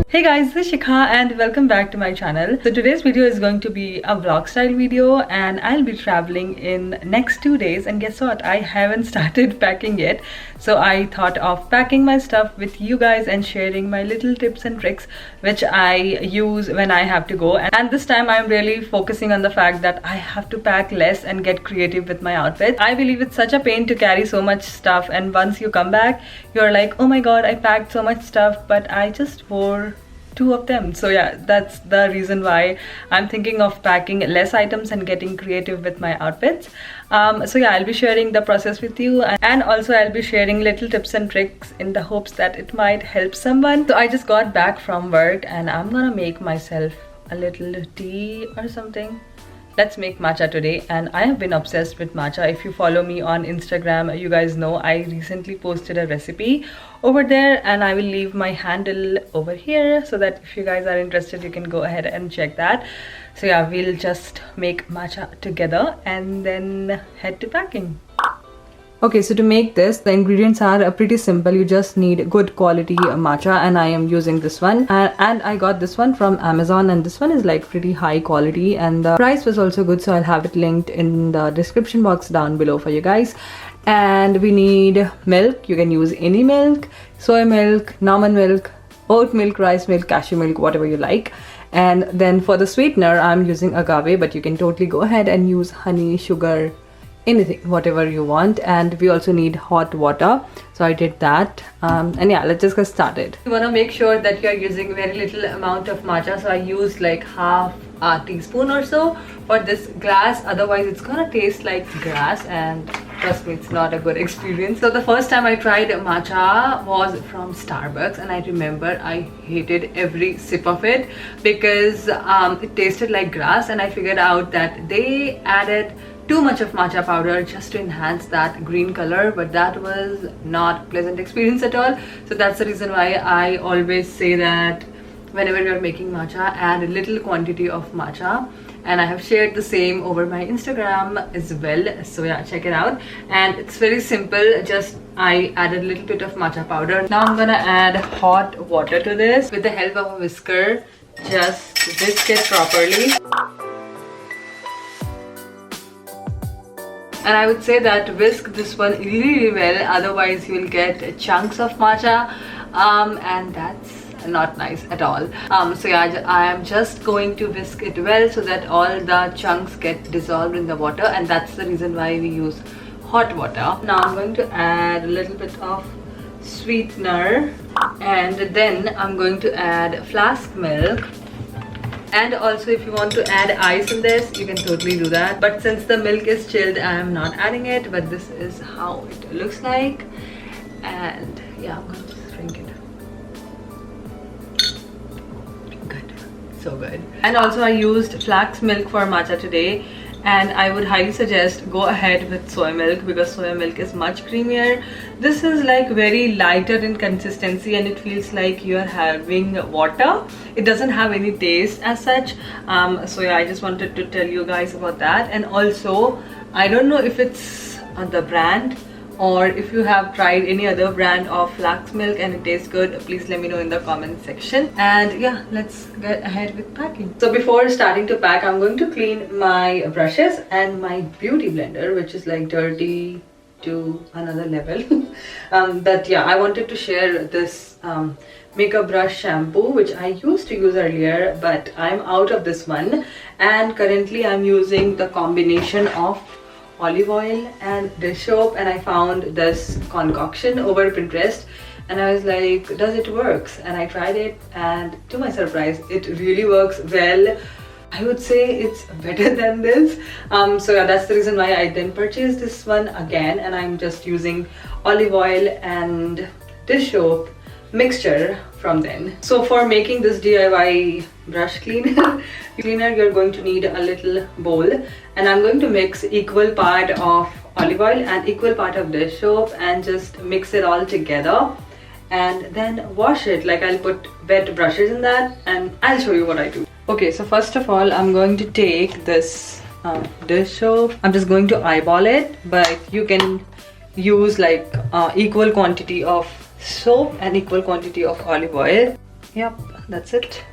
Hey guys, this is Shikha and welcome back to my channel. So today's video is going to be a vlog style video and I'll be traveling in next 2 days, and guess what, I haven't started packing yet. So I thought of packing my stuff with you guys and sharing my little tips and tricks which I use when I have to go. And this time I'm really focusing on the fact that I have to pack less and get creative with my outfits. I believe it's such a pain to carry so much stuff, and once you come back you're like, oh my god, I packed so much stuff but I just wore 2 of them. So yeah, that's the reason why I'm thinking of packing less items and getting creative with my outfits. So yeah, I'll be sharing the process with you, and also I'll be sharing little tips and tricks in the hopes that it might help someone. So I just got back from work and I'm gonna make myself a little tea or something. Let's make matcha today, and I have been obsessed with matcha. If you follow me on Instagram, you guys know I recently posted a recipe over there, and I will leave my handle over here so that if you guys are interested you can go ahead and check that. So yeah, we'll just make matcha together and then head to packing. Okay, so to make this, the ingredients are pretty simple. You just need good quality matcha, and I am using this one, and I got this one from Amazon, and this one is like pretty high quality and the price was also good, so I'll have it linked in the description box down below for you guys. And we need milk. You can use any milk, soy milk, almond milk, oat milk, rice milk, cashew milk, whatever you like. And then for the sweetener, I'm using agave, but you can totally go ahead and use honey, sugar, anything, whatever you want. And we also need hot water, so I did that. And yeah, let's just get started. You want to make sure that you are using very little amount of matcha, so I used like half a teaspoon or so for this glass, otherwise it's gonna taste like grass, and trust me, it's not a good experience. So the first time I tried matcha was from Starbucks, and I remember I hated every sip of it because it tasted like grass, and I figured out that they added too much of matcha powder just to enhance that green color, but that was not pleasant experience at all. So that's the reason why I always say that whenever you're making matcha, add a little quantity of matcha, and I have shared the same over my Instagram as well. So yeah, check it out. And it's very simple, just I added a little bit of matcha powder. Now I'm gonna add hot water to this with the help of a whisker. Just whisk it properly. And I would say that whisk this one really well, otherwise you will get chunks of matcha, and that's not nice at all. So yeah, I am just going to whisk it well so that all the chunks get dissolved in the water, and that's the reason why we use hot water. Now I'm going to add a little bit of sweetener, and then I'm going to add flask milk. And also if you want to add ice in this, you can totally do that, but since the milk is chilled, I am not adding it. But this is how it looks like, and yeah, I'm gonna just drink it. Good, so good. And also I used flax milk for matcha today, and I would highly suggest go ahead with soy milk because soy milk is much creamier. This is like very lighter in consistency, and it feels like you are having water. It doesn't have any taste as such. So yeah, I just wanted to tell you guys about that. And also, I don't know if it's the brand or if you have tried any other brand of flax milk and it tastes good, please let me know in the comment section. And yeah, let's get ahead with packing. So before starting to pack, I'm going to clean my brushes and my beauty blender, which is like dirty to another level. But yeah, I wanted to share this makeup brush shampoo which I used to use earlier, but I'm out of this one, and currently I'm using the combination of olive oil and dish soap, and I found this concoction over Pinterest, and I was like, does it works? And I tried it, and to my surprise, it really works well. I would say it's better than this. So yeah, that's the reason why I then purchased this one again, and I'm just using olive oil and dish soap mixture from then. So for making this DIY brush cleaner, you're going to need a little bowl, and I'm going to mix equal part of olive oil and equal part of dish soap and just mix it all together. and then wash it. Like I'll put wet brushes in that and I'll show you what I do. Okay, so first of all, I'm going to take this dish soap. I'm just going to eyeball it, but you can use like equal quantity of soap and equal quantity of olive oil. Yep, that's it.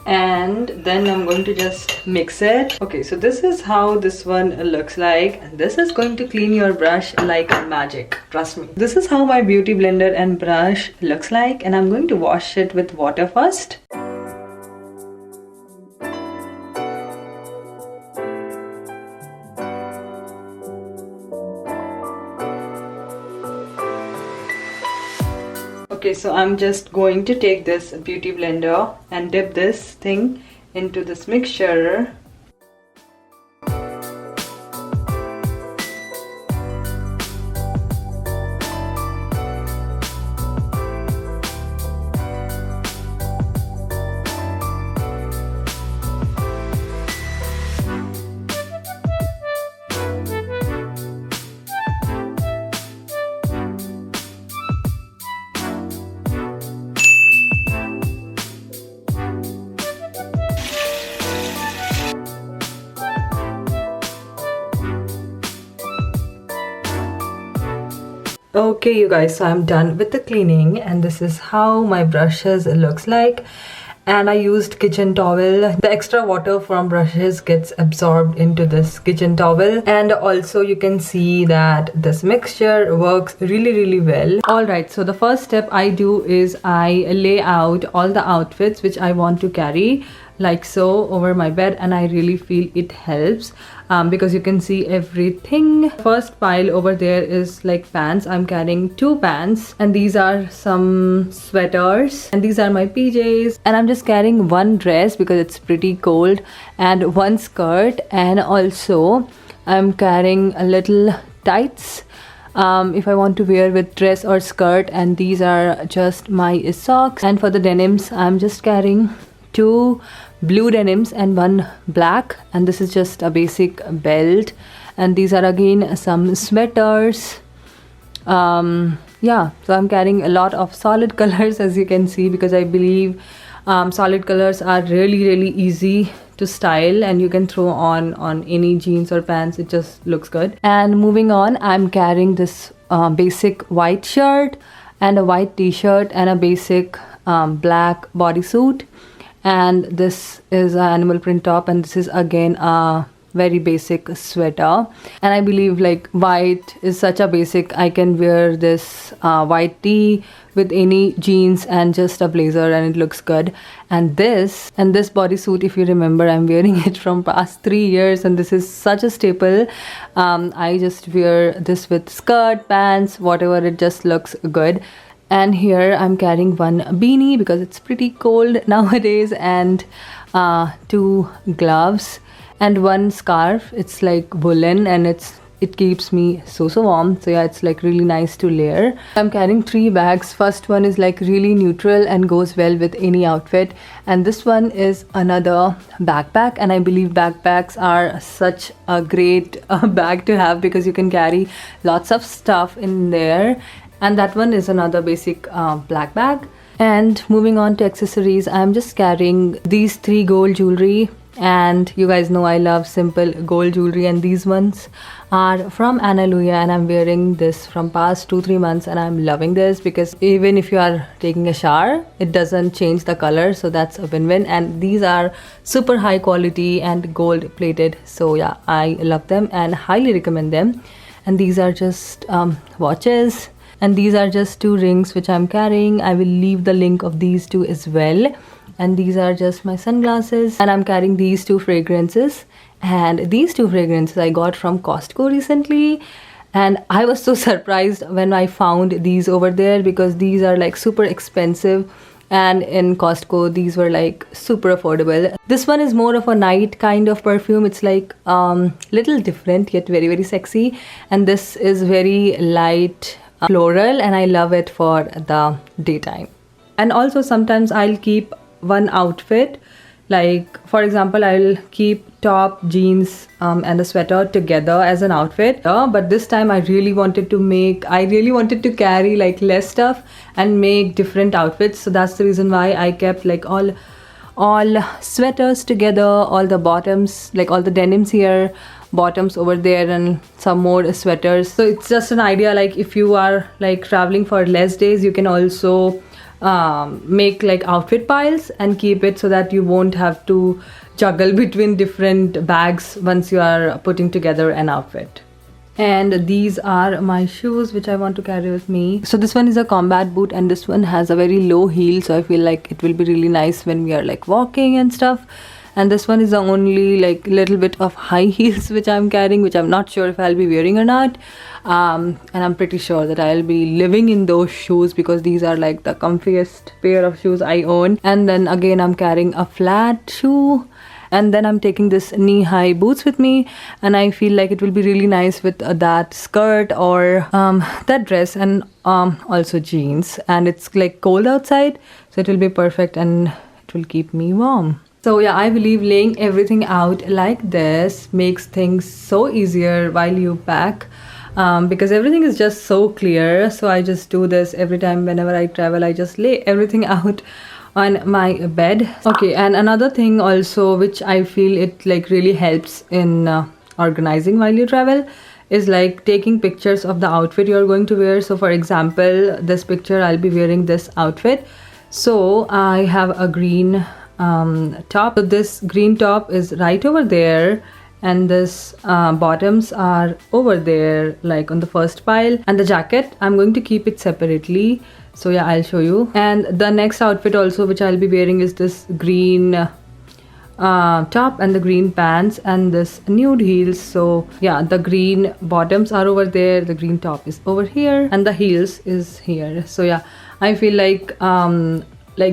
And then I'm going to just mix it. Okay, so this is how this one looks like, and this is going to clean your brush like magic, trust me. This is how my beauty blender and brush looks like, and I'm going to wash it with water first. Okay, so I'm just going to take this beauty blender and dip this thing into this mixture. Okay you guys, so I'm done with the cleaning, and this is how my brushes looks like. And I used kitchen towel. The extra water from brushes gets absorbed into this kitchen towel, and also you can see that this mixture works really well. Alright, so the first step I do is I lay out all the outfits which I want to carry like so over my bed, and I really feel it helps because you can see everything. First pile over there is like pants. I'm carrying 2 pants, and these are some sweaters, and these are my PJs, and I'm just carrying 1 dress because it's pretty cold, and 1 skirt, and also I'm carrying a little tights if I want to wear with dress or skirt, and these are just my socks. And for the denims, I'm just carrying 2 blue denims and 1 black, and this is just a basic belt, and these are again some sweaters. Yeah, so I'm carrying a lot of solid colors, as you can see, because I believe solid colors are really easy to style, and you can throw on any jeans or pants. It just looks good. And moving on, I'm carrying this basic white shirt and a white t-shirt and a basic black bodysuit, and this is an animal print top, and this is again a very basic sweater. And I believe like white is such a basic. I can wear this white tee with any jeans and just a blazer, and it looks good. And this bodysuit, if you remember, I'm wearing it from past 3 years, and this is such a staple. I just wear this with skirt, pants, whatever, it just looks good. And here I'm carrying 1 beanie because it's pretty cold nowadays, and 2 gloves and 1 scarf. It's like woolen, and it keeps me so warm. So yeah, it's like really nice to layer. I'm carrying 3 bags. First one is like really neutral and goes well with any outfit, and this one is another backpack, and I believe backpacks are such a great bag to have because you can carry lots of stuff in there. And that one is another basic black bag. And moving on to accessories, I'm just carrying these 3 gold jewelry, and you guys know I love simple gold jewelry, and these ones are from Ana Lucia, and I'm wearing this from past 2-3 months, and I'm loving this because even if you are taking a shower, it doesn't change the color, so that's a win-win. And these are super high quality and gold plated, so yeah, I love them and highly recommend them. And these are just watches. And these are just 2 rings which I'm carrying. I will leave the link of these 2 as well. And these are just my sunglasses. And I'm carrying these 2 fragrances. And these 2 fragrances I got from Costco recently. And I was so surprised when I found these over there because these are like super expensive. And in Costco, these were like super affordable. This one is more of a night kind of perfume. It's like little different yet very sexy. And this is very light floral, and I love it for the daytime. And also sometimes I'll keep one outfit Like for example, I'll keep top, jeans and a sweater together as an outfit, but this time I really wanted to carry like less stuff and make different outfits. So that's the reason why I kept like all sweaters together, all the bottoms, like all the denims here, bottoms over there, and some more sweaters. So it's just an idea, like if you are like traveling for less days, you can also make like outfit piles and keep it so that you won't have to juggle between different bags once you are putting together an outfit. And these are my shoes which I want to carry with me. So this one is a combat boot, and this one has a very low heel, so I feel like it will be really nice when we are like walking and stuff. And this one is the only like little bit of high heels which I'm carrying, which I'm not sure if I'll be wearing or not. And I'm pretty sure that I'll be living in those shoes because these are like the comfiest pair of shoes I own. And then again I'm carrying a flat shoe, and then I'm taking this knee-high boots with me, and I feel like it will be really nice with that skirt or that dress, and also jeans. And it's like cold outside, so it will be perfect and it will keep me warm. So yeah, I believe laying everything out like this makes things so easier while you pack, because everything is just so clear. So I just do this every time whenever I travel. I just lay everything out on my bed. Okay, and another thing also which I feel it like really helps in organizing while you travel is like taking pictures of the outfit you're going to wear. So for example, this picture, I'll be wearing this outfit. So I have a green top. So this green top is right over there, and this bottoms are over there like on the first pile, and the jacket I'm going to keep it separately. So yeah, I'll show you. And the next outfit also which I'll be wearing is this green top and the green pants and this nude heels. So yeah, the green bottoms are over there, the green top is over here, and the heels is here. So yeah, I feel like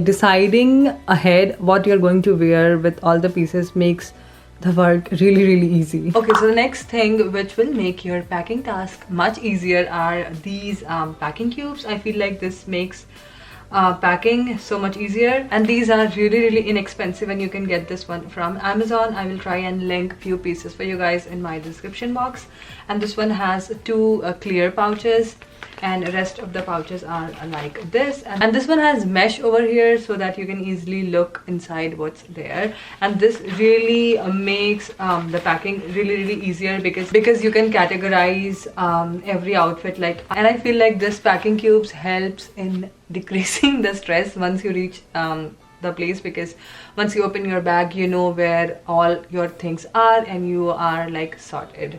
deciding ahead what you're going to wear with all the pieces makes the work really easy. Okay, so the next thing which will make your packing task much easier are these packing cubes. I feel like this makes packing so much easier, and these are really inexpensive, and you can get this one from Amazon. I will try and link few pieces for you guys in my description box. And this one has two clear pouches, and rest of the pouches are like this, and this one has mesh over here so that you can easily look inside what's there. And this really makes the packing really easier because you can categorize every outfit like. And I feel like this packing cubes helps in decreasing the stress once you reach the place, because once you open your bag, you know where all your things are and you are like sorted.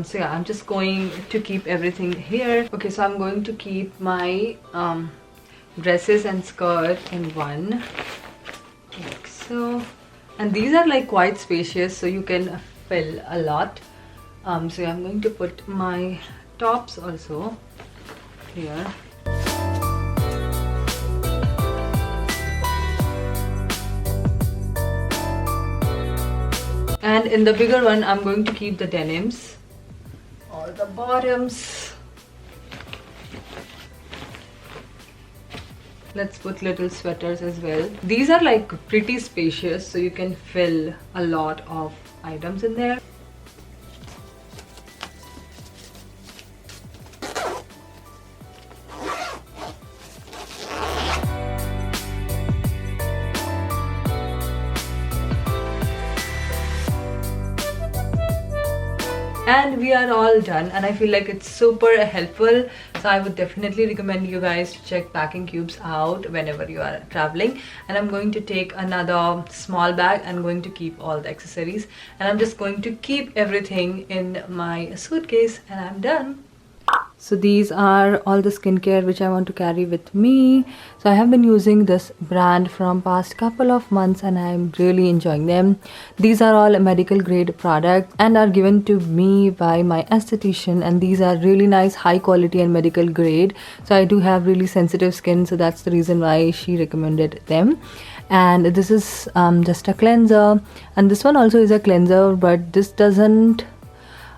So yeah, I'm just going to keep everything here. Okay, so I'm going to keep my dresses and skirt in one, like so. And these are like quite spacious, so you can fill a lot. So yeah, I'm going to put my tops also here. And in the bigger one, I'm going to keep the denims, all the bottoms. Let's put little sweaters as well. These are like pretty spacious, so you can fill a lot of items in there. And we are all done, and I feel like it's super helpful. So I would definitely recommend you guys to check packing cubes out whenever you are traveling. And I'm going to take another small bag. I'm going to keep all the accessories, and I'm just going to keep everything in my suitcase, and I'm done. So these are all the skincare which I want to carry with me. So I have been using this brand from past couple of months, and I'm really enjoying them. These are all medical grade products and are given to me by my esthetician, and these are really nice, high quality and medical grade. So I do have really sensitive skin, so that's the reason why she recommended them. And this is just a cleanser, and this one also is a cleanser, but this doesn't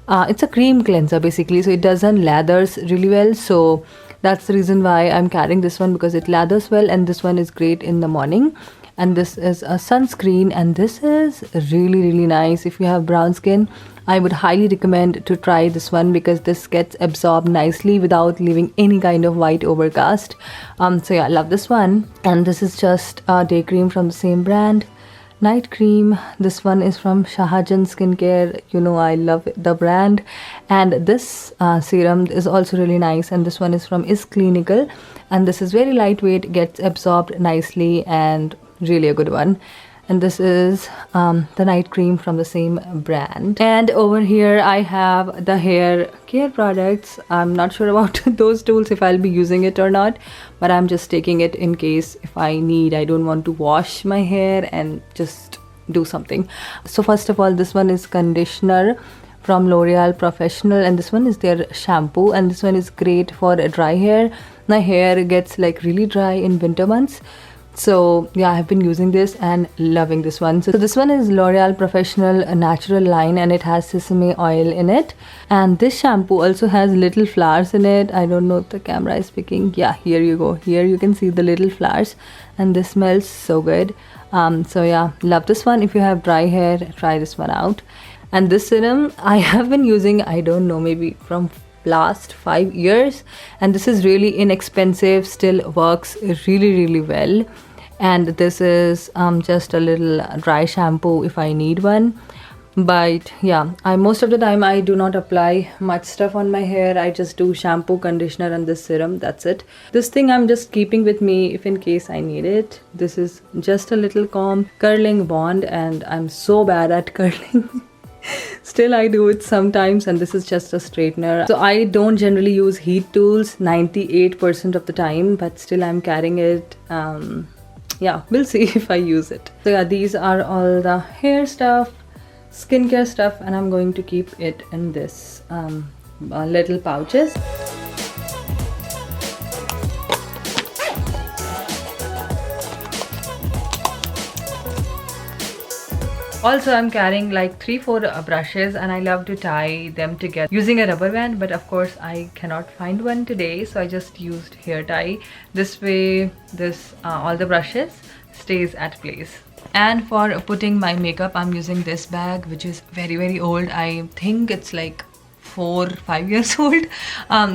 it's a cream cleanser basically, so it doesn't lathers really well. So that's the reason why I'm carrying this one, because it lathers well, and this one is great in the morning. and this is a sunscreen, and this is really nice. If you have brown skin, I would highly recommend to try this one because this gets absorbed nicely without leaving any kind of white overcast. So yeah, I love this one. And this is just a day cream from the same brand, night cream. This one is from Shahajan Skincare. You know, I love the brand. And this serum is also really nice, and this one is from Is Clinical, and this is very lightweight, gets absorbed nicely, and really a good one. And this is the night cream from the same brand. And over here I have the hair care products. I'm not sure about those tools, if I'll be using it or not, but I'm just taking it in case if I need. I don't want to wash my hair and just do something. So first of all, this one is conditioner from L'Oreal Professional, and this one is their shampoo, and this one is great for dry hair. My hair gets like really dry in winter months. So yeah, I have been using this and loving this one. So this one is L'Oreal Professional Natural line, and it has sesame oil in it. And this shampoo also has little flowers in it. I don't know if the camera is picking. Yeah, here you go. Here you can see the little flowers, and this smells so good. So yeah, love this one. If you have dry hair, try this one out. And this serum I have been using, I don't know, maybe from last 5 years, and this is really inexpensive, still works really well. And this is just a little dry shampoo if I need one. But yeah, most of the time I do not apply much stuff on my hair. I just do shampoo, conditioner, and this serum. That's it. This thing I'm just keeping with me if in case I need it. This is just a little comb, curling wand, and I'm so bad at curling. Still I do it sometimes, and this is just a straightener. So I don't generally use heat tools 98% of the time, but still I'm carrying it. Yeah, we'll see if I use it. So yeah, these are all the hair stuff, skincare stuff, and I'm going to keep it in this little pouches. Also, I'm carrying like 3-4 brushes, and I love to tie them together using a rubber band, but of course I cannot find one today, so I just used hair tie. This way this all the brushes stays at place. And for putting my makeup, I'm using this bag, which is very old. I think it's like 4-5 years old,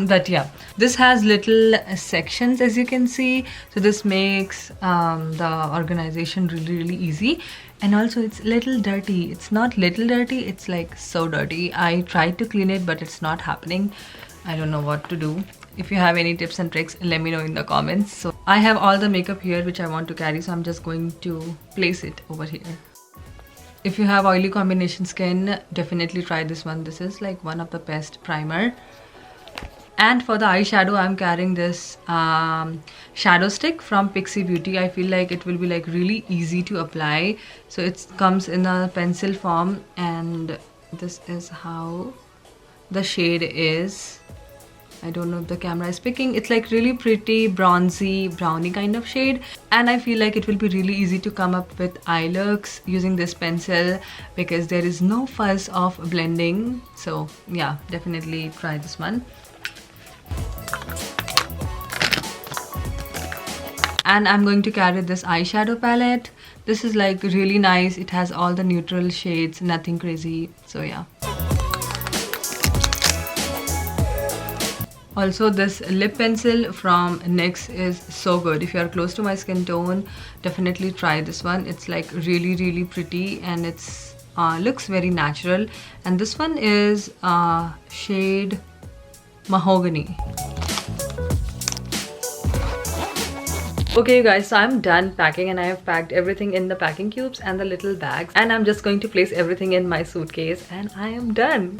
but yeah, this has little sections, as you can see, so this makes the organization really easy. And also it's little dirty. It's not little dirty, it's like so dirty. I tried to clean it, but it's not happening. I don't know what to do. If you have any tips and tricks, let me know in the comments. So I have all the makeup here which I want to carry, so I'm just going to place it over here. If you have oily combination skin, definitely try this one. This is like one of the best primer. And for the eyeshadow, I'm carrying this shadow stick from Pixie Beauty. I feel like it will be like really easy to apply. So it comes in a pencil form, and this is how the shade is. I don't know if the camera is picking. It's like really pretty bronzy browny kind of shade, and I feel like it will be really easy to come up with eye looks using this pencil because there is no fuss of blending. So yeah, definitely try this one. And I'm going to carry this eyeshadow palette. This is like really nice. It has all the neutral shades, nothing crazy. So yeah. Also, this lip pencil from NYX is so good. If you are close to my skin tone, definitely try this one. It's like really pretty, and it's looks very natural. And this one is shade Mahogany. Okay you guys, so I'm done packing, and I have packed everything in the packing cubes and the little bags, and I'm just going to place everything in my suitcase, and I am done.